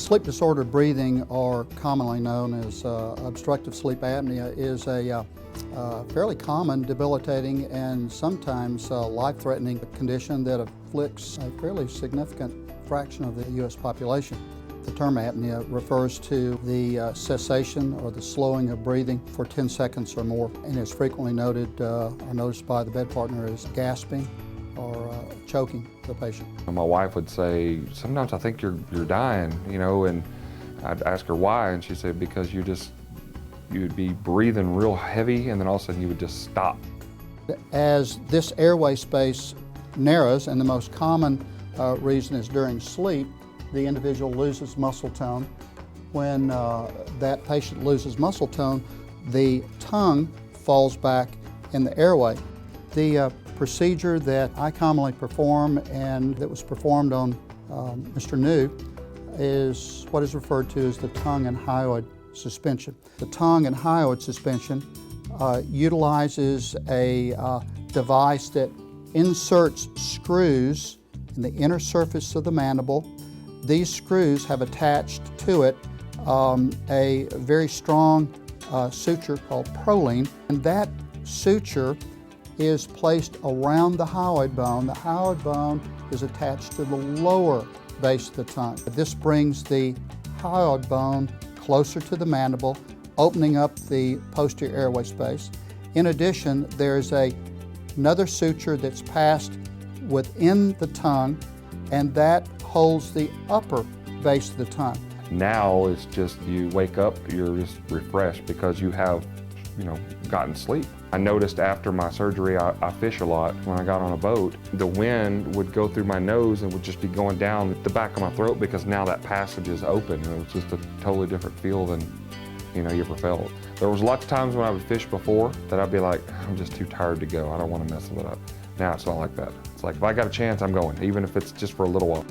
Sleep disordered breathing, or commonly known as obstructive sleep apnea, is a fairly common, debilitating, and sometimes life-threatening condition that afflicts a fairly significant fraction of the U.S. population. The term apnea refers to the cessation or the slowing of breathing for 10 seconds or more, and is frequently noted or noticed by the bed partner as gasping or choking the patient. My wife would say, sometimes I think you're dying, you know, and I'd ask her why, and she'd say, because you'd be breathing real heavy and then all of a sudden you would just stop. As this airway space narrows, and the most common reason is during sleep, the individual loses muscle tone. When that patient loses muscle tone, the tongue falls back in the airway. The procedure that I commonly perform, and that was performed on Mr. New, is what is referred to as the tongue and hyoid suspension. The tongue and hyoid suspension utilizes a device that inserts screws in the inner surface of the mandible. These screws have attached to it a very strong suture called proline, and that suture is placed around the hyoid bone. The hyoid bone is attached to the lower base of the tongue. This brings the hyoid bone closer to the mandible, opening up the posterior airway space. In addition, there's another suture that's passed within the tongue, and that holds the upper base of the tongue. Now it's just, you wake up, you're just refreshed because you have, gotten sleep. I noticed after my surgery, I fish a lot. When I got on a boat, the wind would go through my nose and would just be going down the back of my throat because now that passage is open. And it was just a totally different feel than you ever felt. There was lots of times when I would fish before that I'd be like, I'm just too tired to go. I don't want to mess with it up. Now it's not like that. It's like, if I got a chance, I'm going, even if it's just for a little while.